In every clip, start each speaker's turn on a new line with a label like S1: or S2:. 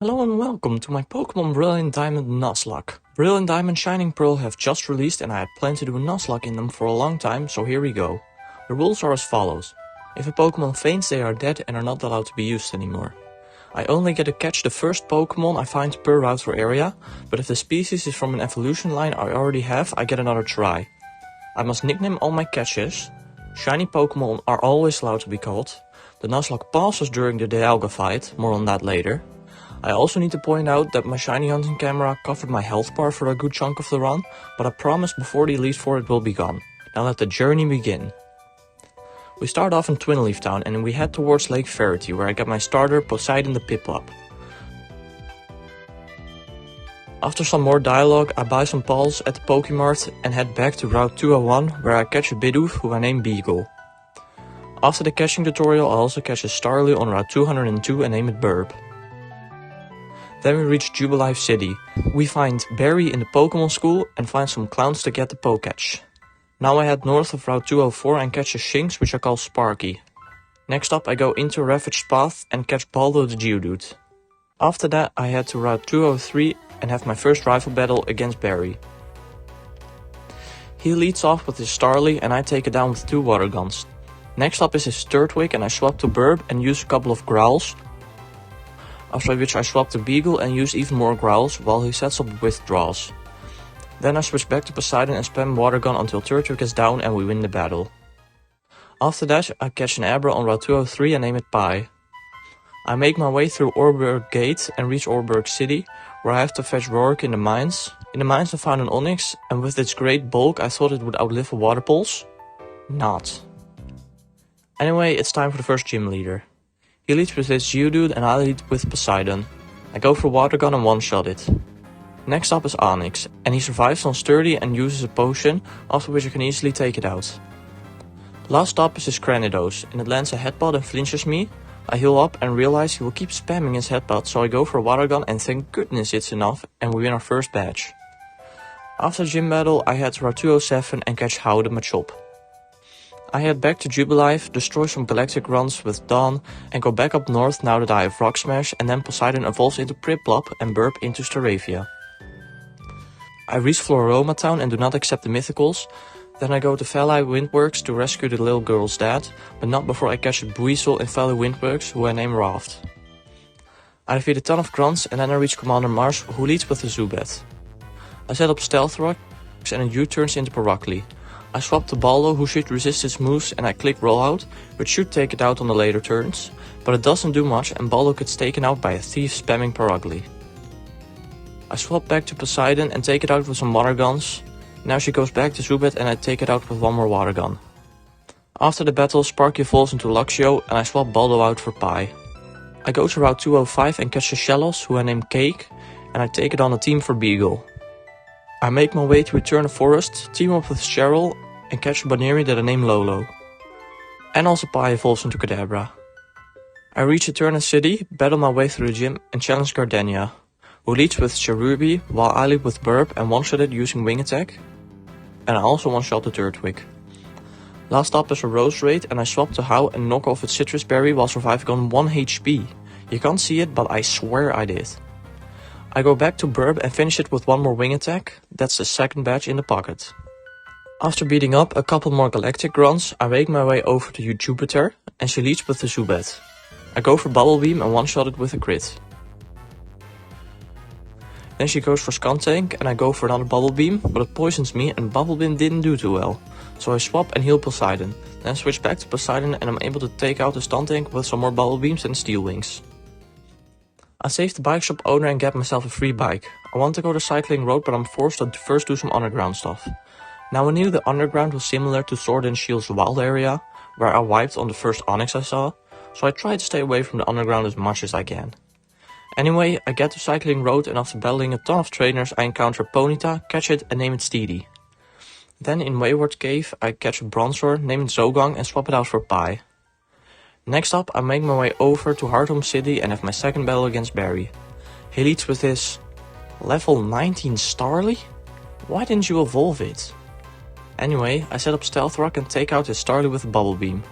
S1: Hello and welcome to my Pokémon Brilliant Diamond Nuzlocke. Brilliant Diamond Shining Pearl have just released and I had planned to do a Nuzlocke in them for a long time, so here we go. The rules are as follows. If a Pokémon faints, they are dead and are not allowed to be used anymore. I only get to catch the first Pokémon I find per route or area, but if the species is from an evolution line I already have, I get another try. I must nickname all my catches. Shiny Pokémon are always allowed to be caught. The Nuzlocke pauses during the Dialga fight, more on that later. I also need to point out that my shiny hunting camera covered my health bar for a good chunk of the run, but I promise before the Elite Four it will be gone. Now let the journey begin. We start off in Twin Leaf Town and we head towards Lake Verity, where I get my starter Poseidon the Piplup. After some more dialogue, I buy some balls at the Pokemart and head back to Route 201, where I catch a Bidoof who I name Beagle. After the catching tutorial, I also catch a Starly on Route 202 and name it Burb. Then we reach Jubilife City. We find Barry in the Pokemon school and find some clowns to get the Poketch. Now I head north of Route 204 and catch a Shinx which I call Sparky. Next up I go into Ravaged Path and catch Baldo the Geodude. After that I head to Route 203 and have my first rival battle against Barry. He leads off with his Starly and I take it down with 2 water guns. Next up is his Turtwig and I swap to Burb and use a couple of growls. After which I swap to Beagle and use even more growls while he sets up withdraws. Then I switch back to Poseidon and spam water gun until Turtwig is down and we win the battle. After that I catch an Abra on Route 203 and name it Pie. I make my way through Orberg Gate and reach Orberg City, where I have to fetch Rorik in the mines. In the mines I found an Onix and with its great bulk I thought it would outlive a water pulse. Not. Anyway, it's time for the first gym leader. He leads with his Geodude and I lead with Poseidon. I go for water gun and one-shot it. Next up is Onyx, and he survives on Sturdy and uses a potion, after which I can easily take it out. Last stop is his Gyarados, and it lands a headbutt and flinches me. I heal up and realize he will keep spamming his headbutt, so I go for a water gun and thank goodness it's enough and we win our first badge. After the gym battle I head to Route 207 and catch Howden the Machop. I head back to Jubilife, destroy some galactic runs with Dawn, and go back up north now that I have Rock Smash, and then Poseidon evolves into Piplup and Burb into Staravia. I reach Floroma Town and do not accept the mythicals. Then I go to Valley Windworks to rescue the little girl's dad, but not before I catch a Buizel in Valley Windworks who I name Raft. I defeat a ton of grunts and then I reach Commander Mars who leads with the Zubat. I set up Stealth Rocks and it U-turns into Paracli. I swap to Baldo who should resist its moves and I click Rollout, which should take it out on the later turns, but it doesn't do much and Baldo gets taken out by a thief spamming Paracli. I swap back to Poseidon and take it out with some water guns. Now she goes back to Zubat and I take it out with one more water gun. After the battle, Sparky falls into Luxio and I swap Baldo out for Pie. I go to Route 205 and catch a Shellos who I name Cake and I take it on a team for Beagle. I make my way to Eterna Forest, team up with Cheryl and catch a Baneri that I name Lolo. And also Pie evolves into Cadabra. I reach Eterna City, battle my way through the gym and challenge Gardenia, who leads with Cherubi while I lead with Burb and one-shot it using Wing Attack. And I also one-shot the Turtwig. Last stop is a Rose Raid and I swap to How and knock off its Citrus Berry while surviving on 1 HP. You can't see it, but I swear I did. I go back to Burb and finish it with one more Wing Attack. That's the second badge in the pocket. After beating up a couple more Galactic grunts, I make my way over to Jupiter and she leads with the Zubat. I go for Bubble Beam and one-shot it with a crit. Then she goes for Skuntank and I go for another Bubble Beam, but it poisons me and Bubble Beam didn't do too well. So I swap and heal Poseidon, then switch back to Poseidon and I'm able to take out the Skuntank with some more Bubble Beams and Steel Wings. I save the bike shop owner and get myself a free bike. I want to go the cycling road, but I'm forced to first do some underground stuff. Now I knew the underground was similar to Sword and Shield's wild area, where I wiped on the first Onyx I saw, so I try to stay away from the underground as much as I can. Anyway, I get to cycling road and after battling a ton of trainers I encounter Ponyta, catch it and name it Steedy. Then in Wayward Cave I catch a Bronzor, name it Zogang and swap it out for Pie. Next up I make my way over to Hearthome City and have my second battle against Barry. He leads with his level 19 Starly? Why didn't you evolve it? Anyway, I set up Stealth Rock and take out his Starly with a Bubble Beam.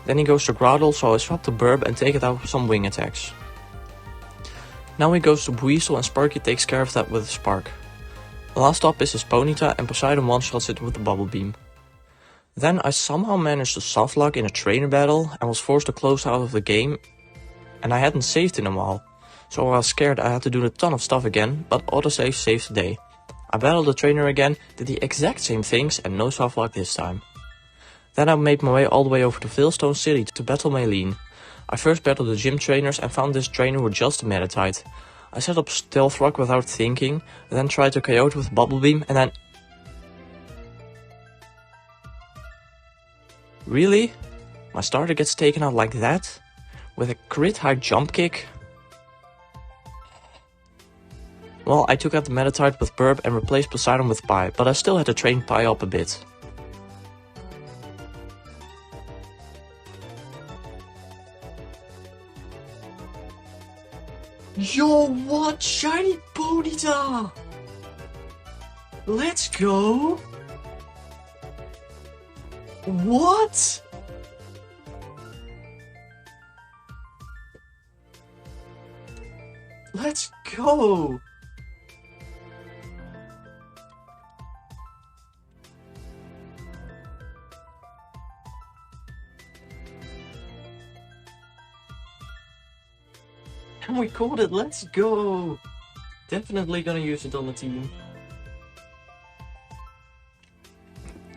S1: Then he goes to Groudle, so I swap to Burb and take it out with some Wing Attacks. Now he goes to Buizel and Sparky takes care of that with a Spark. Last up is his Ponyta and Poseidon one-shots it with the Bubble Beam. Then I somehow managed to softlock in a trainer battle and was forced to close out of the game, and I hadn't saved in a while, so I was scared I had to do a ton of stuff again, but autosave saved the day. I battled the trainer again, did the exact same things and no softlock this time. Then I made my way all the way over to Veilstone City to battle Maylene. I first battled the gym trainers and found this trainer with just a Meditite. I set up Stealth Rock without thinking, then tried to KO it with Bubble Beam and then... Really? My starter gets taken out like that? With a crit high jump kick? Well, I took out the Meditite with Burb and replaced Poseidon with Pi, but I still had to train Pi up a bit. Yo, what? Shiny Ponyta! Let's go! What? Let's go! And we caught it, let's go! Definitely gonna use it on the team.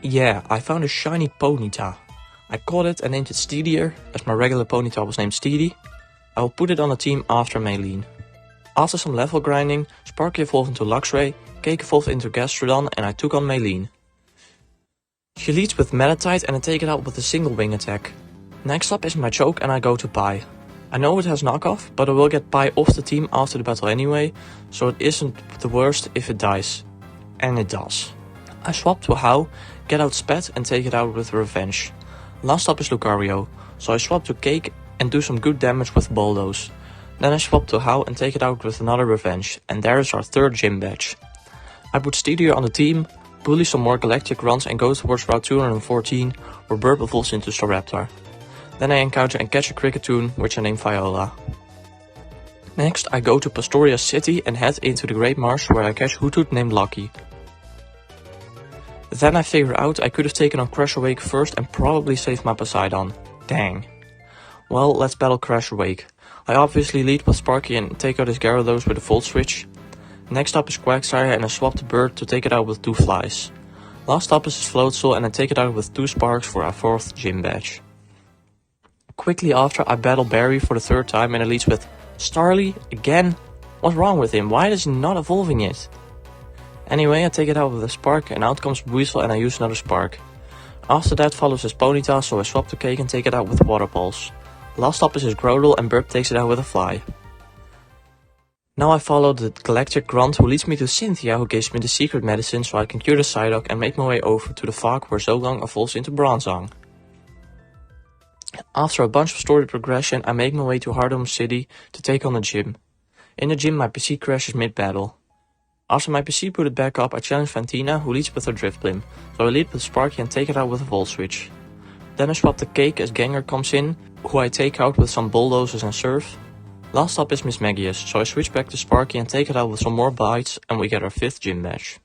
S1: Yeah, I found a shiny Ponyta. I caught it and named it Steedier, as my regular Ponyta was named Steedy. I will put it on the team after Maylene. After some level grinding, Sparky evolved into Luxray, Cake evolved into Gastrodon and I took on Maylene. She leads with Meditite and I take it out with a single wing attack. Next up is my Choke and I go to Pi. I know it has knockoff, but I will get Pi off the team after the battle anyway, so it isn't the worst if it dies. And it does. I swap to How, get out Spat and take it out with Revenge. Last up is Lucario, so I swap to Cake and do some good damage with Bulldoze. Then I swap to How and take it out with another Revenge, and there is our third gym badge. I put Steedier on the team, bully some more Galactic runs and go towards Route 214, where Burp evolves into Staraptor. Then I encounter and catch a Kricketune, which I name Viola. Next I go to Pastoria City and head into the Great Marsh where I catch Hoothoot named Lucky. Then I figure out I could have taken on Crash Awake first and probably saved my Poseidon. Dang. Well, let's battle Crash Awake. I obviously lead with Sparky and take out his Gyarados with a Volt Switch. Next up is Quagsire and I swap the bird to take it out with 2 flies. Last up is his Floatzel and I take it out with 2 Sparks for our 4th gym badge. Quickly after I battle Barry for the 3rd time and it leads with Starly again? What's wrong with him? Why is he not evolving yet? Anyway, I take it out with a Spark and out comes Buizel and I use another Spark. After that follows his Ponyta, so I swap to Cake and take it out with Water Pulse. Last up is his Groudle and Burp takes it out with a Fly. Now I follow the Galactic Grunt who leads me to Cynthia, who gives me the secret medicine so I can cure the Psyduck and make my way over to the Fog where Zogong evolves into Bronzong. After a bunch of story progression, I make my way to Hardhome City to take on the gym. In the gym my PC crashes mid-battle. After my PC put it back up, I challenge Fantina, who leads with her Drifblim, so I lead with Sparky and take it out with a Volt Switch. Then I swap the Cake as Gengar comes in, who I take out with some Bulldozers and Surf. Last up is Miss Magius, so I switch back to Sparky and take it out with some more bites and we get our 5th gym badge.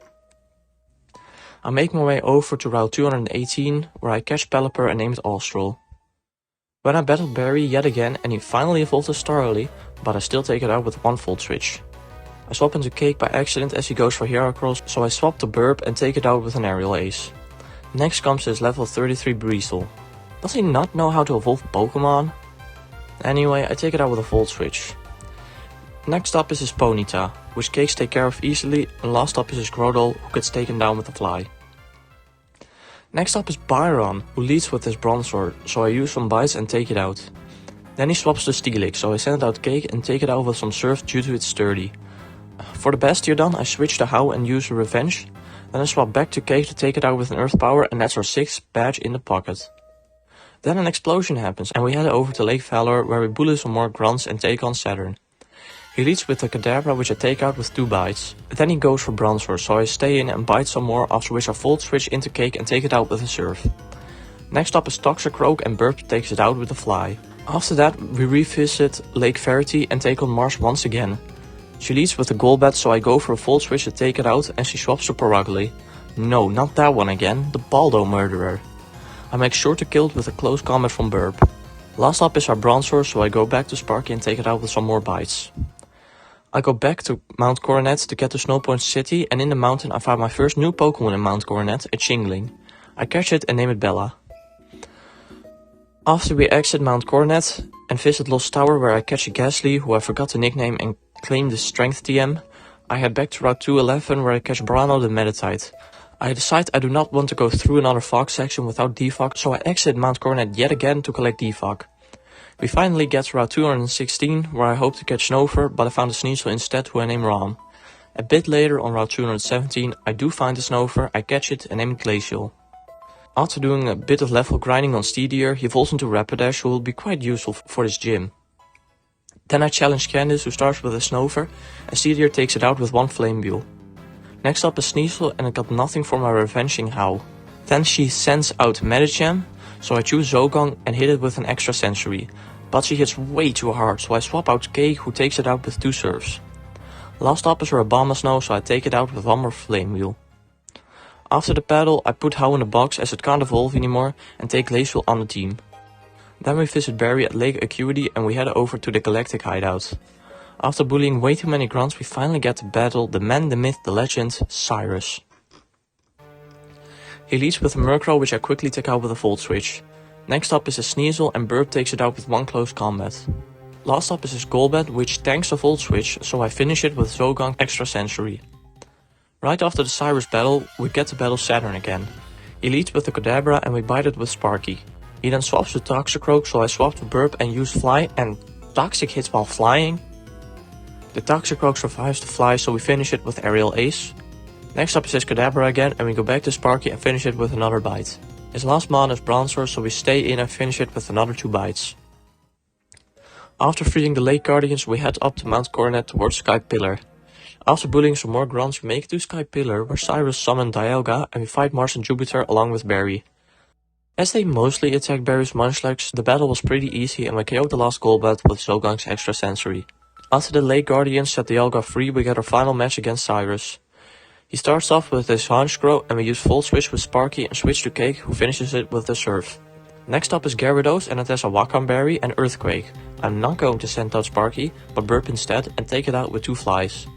S1: I make my way over to Route 218, where I catch Pelipper and name it Austral. When I battle Barry yet again and he finally evolves as Starly, but I still take it out with 1 Volt Switch. I swap into Cake by accident as he goes for Heracross, so I swap to Burp and take it out with an Aerial Ace. Next comes his level 33 Breezel. Does he not know how to evolve Pokémon? Anyway, I take it out with a Volt Switch. Next up is his Ponyta, which Cakes take care of easily, and last up is his Groudle, who gets taken down with a Fly. Next up is Byron, who leads with his Bronzor, so I use some bites and take it out. Then he swaps to Steelix, so I send out Cake and take it out with some Surf due to its sturdy. For the Bastiodon, I switch to How and use a Revenge. Then I swap back to Cake to take it out with an Earth Power, and that's our 6th badge in the pocket. Then an explosion happens and we head over to Lake Valor, where we bully some more grunts and take on Saturn. He leads with the Cadabra, which I take out with 2 bites. Then he goes for Bronzor, so I stay in and bite some more, after which I Volt Switch into Cake and take it out with a Surf. Next up is Toxicroak and Burp takes it out with a Fly. After that we revisit Lake Verity and take on Mars once again. She leads with the Golbat, so I go for a Volt Switch to take it out and she swaps to Paragly. No, not that one again, the Baldo murderer. I make sure to kill it with a close combat from Burp. Last up is our Bronzor, so I go back to Sparky and take it out with some more bites. I go back to Mount Coronet to get to Snowpoint City, and in the mountain I find my first new Pokémon in Mount Coronet, a Chingling. I catch it and name it Bella. After we exit Mount Coronet and visit Lost Tower where I catch a Ghastly who I forgot to nickname and claim the Strength TM, I head back to Route 211 where I catch Brano the Meditite. I decide I do not want to go through another fog section without defog, so I exit Mount Coronet yet again to collect defog. We finally get to Route 216 where I hope to catch Snover, but I found a Sneasel instead who I name Rom. A bit later on Route 217 I do find a Snover, I catch it and name it Glacial. After doing a bit of level grinding on Steedier, he evolves into Rapidash who will be quite useful for this gym. Then I challenge Candice who starts with a Snover and Steedier takes it out with one Flame Wheel. Next up is Sneasel and I got nothing for my Revenging Howl. Then she sends out Medicham, so I choose Zogong and hit it with an extra sensory. But she hits way too hard, so I swap out Kay who takes it out with 2 Surfs. Last up is her Abomasnow, so I take it out with one more Flame Wheel. After the battle, I put How in the box as it can't evolve anymore and take Glacial on the team. Then we visit Barry at Lake Acuity and we head over to the Galactic Hideout. After bullying way too many grunts, we finally get to battle the man, the myth, the legend, Cyrus. He leads with a Murkrow which I quickly take out with a Volt Switch. Next up is a Sneasel and Burp takes it out with one close combat. Last up is his Golbat which tanks a Volt Switch, so I finish it with Zogong Extra Sensory. Right after the Cyrus battle, we get to battle Saturn again. He leads with the Cadabra and we bite it with Sparky. He then swaps to Toxicroak, so I swap to Burp and use Fly, and Toxic hits while flying. The Toxicroak survives the fly, so we finish it with Aerial Ace. Next up is his Cadabra again and we go back to Sparky and finish it with another bite. His last mon is Bronzor, so we stay in and finish it with another 2 bites. After freeing the Lake Guardians, we head up to Mount Coronet towards Sky Pillar. After bullying some more grunts, we make it to Sky Pillar where Cyrus summoned Dialga and we fight Mars and Jupiter along with Barry. As they mostly attack Barry's Munchlax, the battle was pretty easy and we KO'd the last Golbat with Zogong's Extra Sensory. After the Lake Guardians set Dialga free, we get our final match against Cyrus. He starts off with his Honchkrow and we use Volt Switch with Sparky and switch to Cake who finishes it with the Surf. Next up is Gyarados and it has a Wakam Berry and Earthquake. I'm not going to send out Sparky, but Burp instead and take it out with 2 Flies.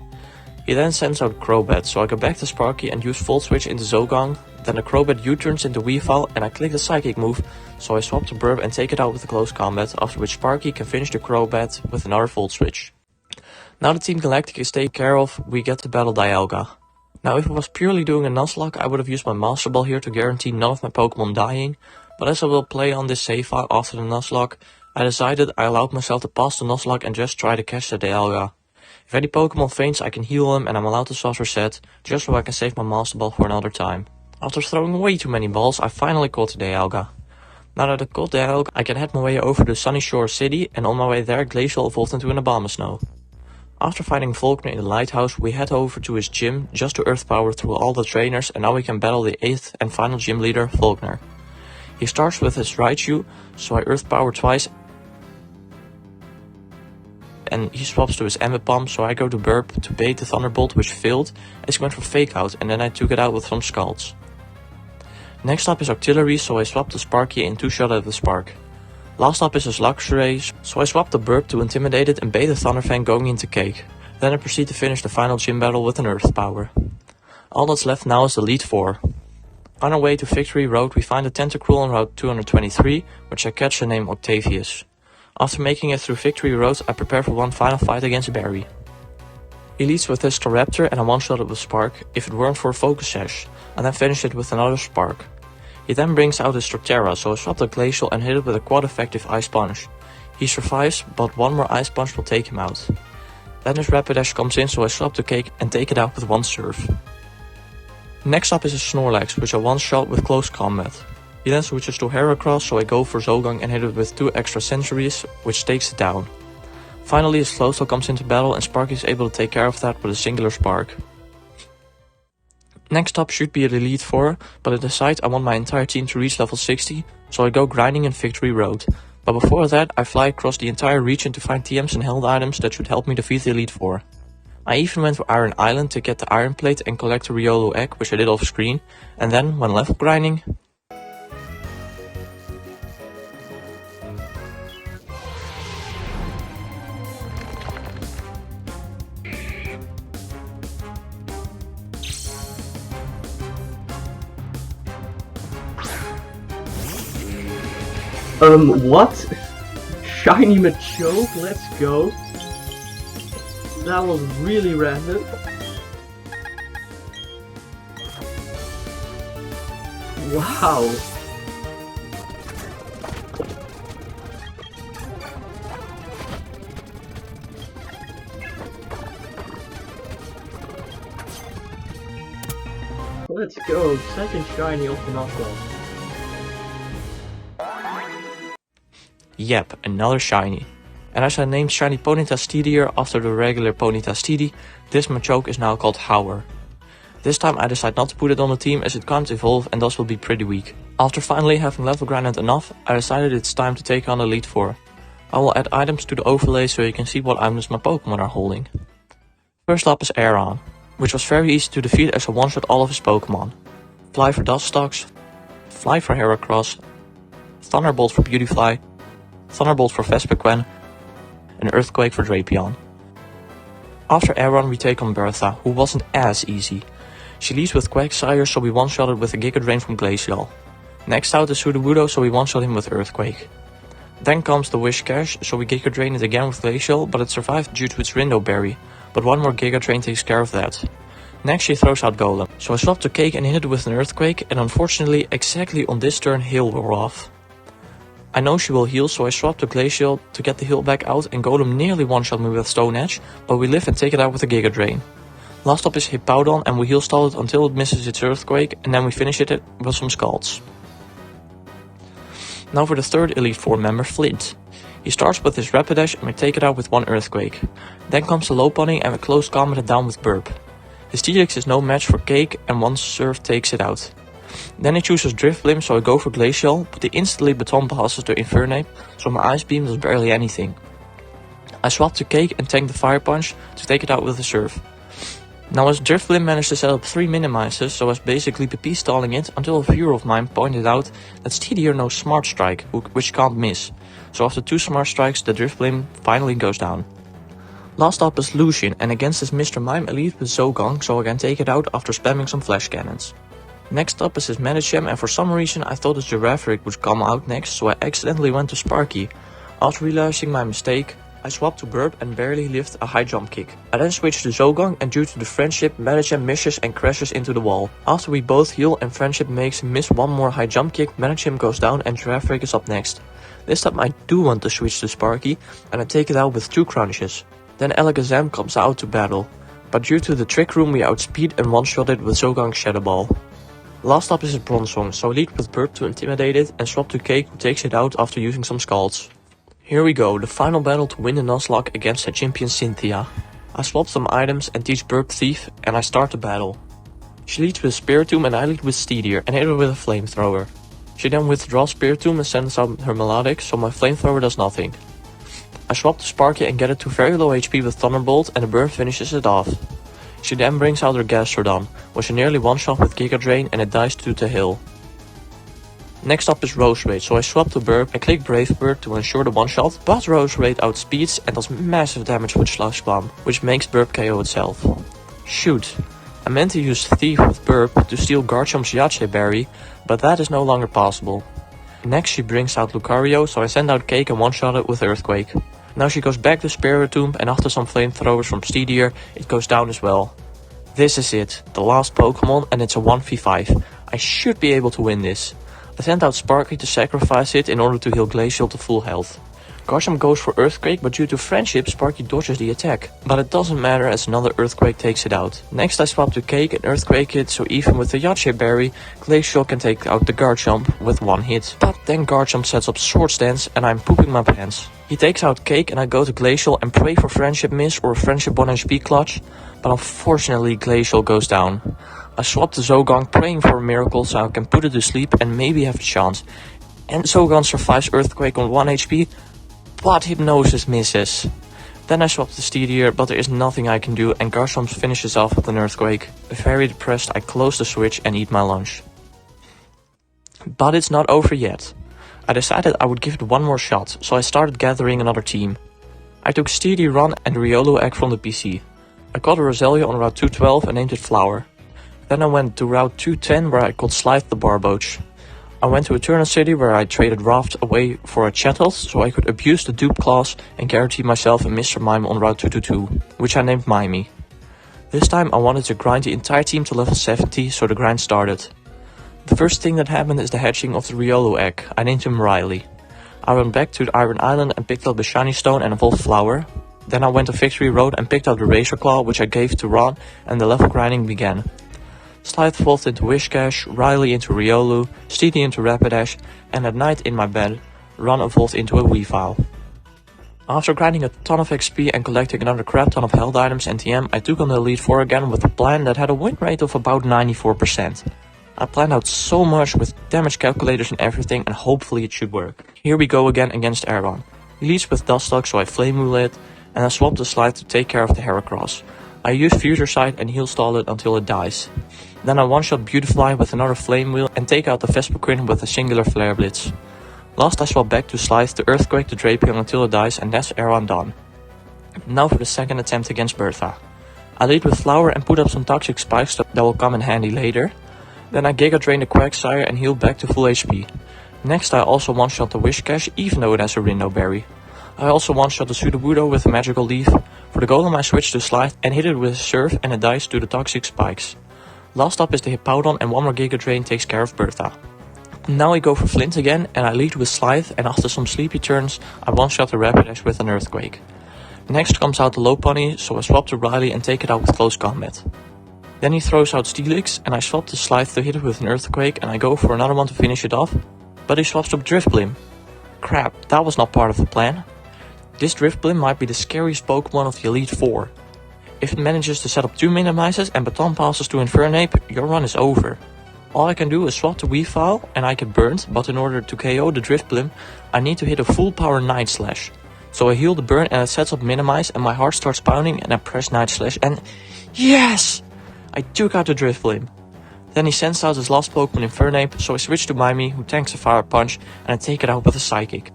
S1: He then sends out Crobat, so I go back to Sparky and use Volt Switch into Zogong, then the Crobat U-turns into Weavile and I click the Psychic move, so I swap to Burp and take it out with a close combat, after which Sparky can finish the Crobat with another Volt Switch. Now the Team Galactic is taken care of, we get to battle Dialga. Now if I was purely doing a Nuzlocke, I would have used my Master Ball here to guarantee none of my Pokemon dying, but as I will play on this save file after the Nuzlocke, I decided I allowed myself to pass the Nuzlocke and just try to catch the Dialga. If any Pokemon faints, I can heal him and I'm allowed to soft reset, just so I can save my Master Ball for another time. After throwing way too many balls, I finally caught the Dialga. Now that I caught Dialga, I can head my way over to Sunny Shore City, and on my way there Glacial evolved into an Abomasnow. After fighting Volkner in the lighthouse, we head over to his gym just to Earth Power through all the trainers, and now we can battle the 8th and final gym leader, Volkner. He starts with his Raichu, so I Earth Power twice and he swaps to his Ambipom, so I go to Burp to bait the Thunderbolt which failed as he went for Fake Out and then I took it out with some Scalds. Next up is Octillery, so I swap to Sparky and 2-shot at the Spark. Last up is his Luxray, so I swap the Burp to Intimidate it and bait the Thunderfang going into Cake. Then I proceed to finish the final gym battle with an Earth Power. All that's left now is the Elite Four. On our way to Victory Road we find a Tentacruel on Route 223, which I catch and name Octavius. After making it through Victory Road, I prepare for one final fight against Barry. He leads with his Staraptor and I one-shot it with Spark, if it weren't for a Focus Sash, and then finish it with another Spark. He then brings out his Torterra, so I swap the Glacial and hit it with a quad effective Ice Punch. He survives, but one more Ice Punch will take him out. Then his Rapidash comes in, so I swap the Cake and take it out with one Surf. Next up is a Snorlax, which I one-shot with Close Combat. He then switches to Heracross, so I go for Zogong and hit it with 2 extra Sensories, which takes it down. Finally his Slowstle comes into battle and Sparky is able to take care of that with a singular Spark. Next up should be an Elite Four, but I decide I want my entire team to reach level 60, so I go grinding in Victory Road. But before that I fly across the entire region to find TMs and held items that should help me defeat the Elite Four. I even went to Iron Island to get the Iron Plate and collect the Riolu egg, which I did off screen, and then, when level grinding,
S2: what? Shiny Machoke, let's go. That was really random. Wow. Let's go, second shiny off the Nuzlocke.
S1: Yep, another shiny. And as I named shiny Ponyta Steedier after the regular Ponyta Steedy, this Machoke is now called Howler. This time I decide not to put it on the team as it can't evolve and thus will be pretty weak. After finally having level grinded enough, I decided it's time to take on Elite Four. I will add items to the overlay so you can see what items my Pokémon are holding. First up is Aeron, which was very easy to defeat as I one-shot all of his Pokémon. Fly for Dustox, Fly for Heracross, Thunderbolt for Beautyfly, Thunderbolt for Vespiquen, and Earthquake for Drapion. After Aeron we take on Bertha, who wasn't as easy. She leads with Quagsire, so we one-shotted with a Giga Drain from Glacial. Next out is Sudowoodo, so we one-shot him with Earthquake. Then comes the Whiscash, so we Giga Drain it again with Glacial, but it survived due to its Rindo Berry, but one more Giga Drain takes care of that. Next she throws out Golem, so I swapped to Cake and hit it with an Earthquake, and unfortunately exactly on this turn Hail wore off. I know she will heal, so I swapped to Glacial to get the heal back out, and Golem nearly one-shot me with Stone Edge, but we live and take it out with a Giga Drain. Last up is Hippowdon, and we heal stall it until it misses its Earthquake, and then we finish it with some Scalds. Now for the third Elite Four member, Flint. He starts with his Rapidash and we take it out with one Earthquake. Then comes the Lopunny and we close combat it down with Burp. His T-Rex is no match for Cake and one Surf takes it out. Then he chooses Drifblim, so I go for Glacial, but he instantly baton passes to Infernape, so my Ice Beam does barely anything. I swap to Cake and tank the Fire Punch to take it out with a Surf. Now as Drifblim managed to set up 3 minimizes, so I was basically PP stalling it until a viewer of mine pointed out that Steedier knows Smart Strike, which can't miss. So after 2 Smart Strikes the Drifblim finally goes down. Last up is Lucian, and against his Mr. Mime elite with Zogong, so I can take it out after spamming some Flash Cannons. Next up is his Medicham, and for some reason I thought his Girafarig would come out next, so I accidentally went to Sparky. After realizing my mistake, I swapped to Burp and barely lift a high jump kick. I then switched to Zogong, and due to the friendship, Medicham misses and crashes into the wall. After we both heal and friendship makes him miss one more high jump kick, Medicham goes down and Girafarig is up next. This time I do want to switch to Sparky, and I take it out with 2 crunches. Then Alakazam comes out to battle, but due to the Trick Room we outspeed and one-shot it with Zogong's Shadow Ball. Last up is his Bronzong, so I lead with Burp to intimidate it and swap to Cake, who takes it out after using some Scalds. Here we go, the final battle to win the Nuzlocke against the champion Cynthia. I swap some items and teach Burp Thief, and I start the battle. She leads with Spiritomb and I lead with Steedier and hit her with a Flamethrower. She then withdraws Spiritomb and sends out her Melodic, so my Flamethrower does nothing. I swap to Sparky and get it to very low HP with Thunderbolt, and the burn finishes it off. She then brings out her Gastrodon, which I nearly one-shot with Giga Drain and it dies due to Hail. Next up is Rosemary, so I swap to Burp and click Brave Bird to ensure the one-shot, but Rosemary outspeeds and does massive damage with Slush Bomb, which makes Burp KO itself. Shoot, I meant to use Thief with Burp to steal Garchomp's Yache Berry, but that is no longer possible. Next she brings out Lucario, so I send out Cake and one-shot it with Earthquake. Now she goes back to Spiritomb, and after some flamethrowers from Steedier, it goes down as well. This is it, the last Pokemon, and it's a 1v5. I should be able to win this. I sent out Sparky to sacrifice it in order to heal Glacial to full health. Garchomp goes for Earthquake, but due to friendship, Sparky dodges the attack. But it doesn't matter as another Earthquake takes it out. Next I swap to Cake and Earthquake it, so even with the Yache Berry, Glacial can take out the Garchomp with one hit. But then Garchomp sets up Swords Dance and I'm pooping my pants. He takes out Cake and I go to Glacial and pray for Friendship Miss or Friendship 1 HP Clutch, but unfortunately Glacial goes down. I swap to Zogong praying for a miracle so I can put it to sleep and maybe have a chance. And Zogong survives Earthquake on 1 HP, but Hypnosis misses. Then I swap to Steedier, but there is nothing I can do and Garchomp finishes off with an Earthquake. Very depressed, I close the switch and eat my lunch. But it's not over yet. I decided I would give it one more shot, so I started gathering another team. I took Steedy, Ron and Riolu egg from the PC. I caught a Roselia on Route 212 and named it Flower. Then I went to Route 210 where I caught Slythe the Barboach. I went to Eternal City where I traded Raft away for a Chattels so I could abuse the dupe class and guarantee myself a Mr. Mime on Route 222, which I named Mimey. This time I wanted to grind the entire team to level 70, so the grind started. The first thing that happened is the hatching of the Riolu egg. I named him Riley. I went back to the Iron Island and picked up the Shiny Stone and evolved Flower. Then I went to Victory Road and picked up the Razor Claw, which I gave to Ron, and the level grinding began. Slythe evolved into Whiscash, Riley into Riolu, Steedy into Rapidash, and at night in my bed, Ron evolved into a Weavile. After grinding a ton of XP and collecting another crap ton of health items and TM, I took on the Elite Four again with a plan that had a win rate of about 94%. I planned out so much with damage calculators and everything, and hopefully it should work. Here we go again against Aeron. He leads with Duscloak, so I Flame Wheel it, and I swapped the Slythe to take care of the Heracross. I used Future Sight and Heal Stall it until it dies. Then I one-shot Beautifly with another Flame Wheel and take out the Vespiquen with a singular Flare Blitz. Last I swap back to Slythe to Earthquake the Drapion until it dies, and that's Aeron done. Now for the second attempt against Bertha. I lead with Flower and put up some Toxic Spikes that will come in handy later. Then I Giga Drain the Quagsire and heal back to full HP. Next I also one-shot the Whiscash even though it has a Rindo Berry. I also one-shot the Sudowoodo with a Magical Leaf. For the Golem I switched to Slythe and hit it with a Surf and it dies to the Toxic Spikes. Last up is the Hippowdon and one more Giga Drain takes care of Bertha. Now I go for Flint again and I lead with Slythe, and after some sleepy turns I one-shot the Rapidash with an Earthquake. Next comes out the Lopunny, so I swap to Riley and take it out with close combat. Then he throws out Steelix and I swap to Slythe to hit it with an Earthquake, and I go for another one to finish it off, but he swaps to Drifblim. Crap, that was not part of the plan. This Drifblim might be the scariest Pokemon of the Elite Four. If it manages to set up 2 Minimizes and Baton passes to Infernape, your run is over. All I can do is swap to Weavile and I get burned, but in order to KO the Drifblim, I need to hit a full power Night Slash. So I heal the burn and it sets up Minimize and my heart starts pounding and I press Night Slash and yes! I took out the Drifblim. Then he sends out his last Pokemon Infernape, so I switch to Mimey, who tanks a Fire Punch, and I take it out with a Psychic.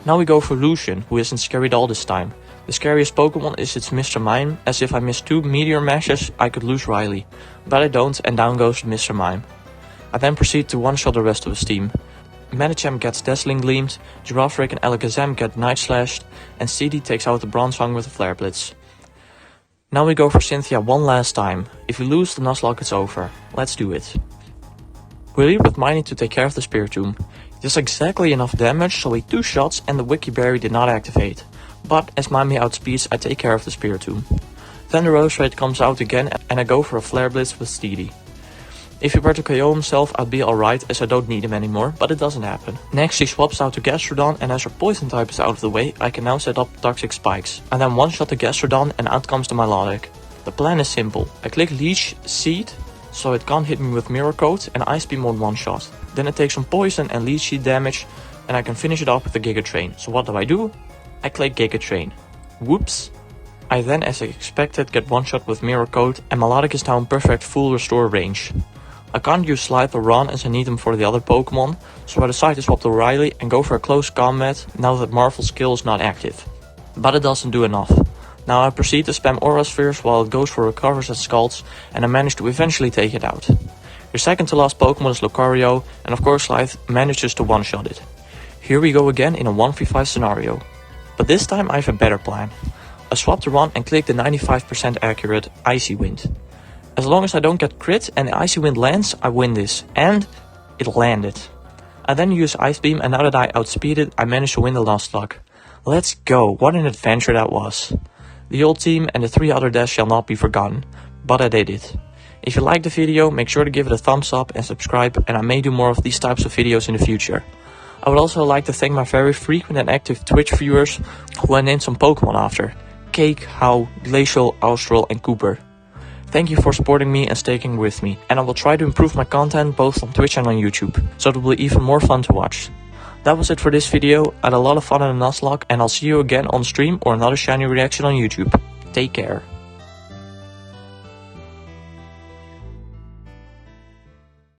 S1: Now we go for Lucian, who isn't scary at all this time. The scariest Pokemon is its Mr. Mime, as if I miss 2 Meteor Mashes I could lose Riley. But I don't, and down goes Mr. Mime. I then proceed to one-shot the rest of his team. Medicham gets Dazzling Gleamed, Girafarig and Alakazam get Night Slashed, and Steedy takes out the Bronzong with a Flare Blitz. Now we go for Cynthia one last time. If we lose, the Nuzlocke is over. Let's do it. We lead with Miney to take care of the Spiritomb. It does exactly enough damage, so we 2 shots and the Wiki Berry did not activate. But as Mimey outspeeds, I take care of the Spiritomb. Then the Roserade comes out again and I go for a Flare Blitz with Steedy. If he were to KO himself, I'd be alright as I don't need him anymore, but it doesn't happen. Next he swaps out to Gastrodon, and as her poison type is out of the way, I can now set up Toxic Spikes. I then one-shot the Gastrodon and out comes the Milotic. The plan is simple. I click Leech Seed, so it can't hit me with Mirror Coat, and Ice Beam on one shot. Then I take some poison and Leech Seed damage, and I can finish it off with the Giga Train. So what do? I click Giga Train. Whoops. I then, as I expected, get one shot with Mirror Coat, and Milotic is now in perfect full restore range. I can't use Slythe or Ron as I need them for the other Pokemon, so I decide to swap to Riley and go for a close combat now that Marvel's skill is not active. But it doesn't do enough. Now I proceed to spam Aura Spheres while it goes for Recovers and Scalds, and I manage to eventually take it out. Your second to last Pokemon is Lucario, and of course Slythe manages to one-shot it. Here we go again in a 1v5 scenario. But this time I have a better plan. I swap to Ron and click the 95% accurate Icy Wind. As long as I don't get crit and the Icy Wind lands, I win this. And it landed. I then use Ice Beam, and now that I outspeeded, I managed to win the Nuzlocke. Let's go, what an adventure that was. The old team and the 3 other deaths shall not be forgotten, but I did it. If you liked the video, make sure to give it a thumbs up and subscribe, and I may do more of these types of videos in the future. I would also like to thank my very frequent and active Twitch viewers who I named some Pokemon after. Cake, How, Glacial, Austral and Cooper. Thank you for supporting me and sticking with me, and I will try to improve my content both on Twitch and on YouTube, so it will be even more fun to watch. That was it for this video. I had a lot of fun in the Nuzlocke, and I'll see you again on stream or another shiny reaction on YouTube. Take care.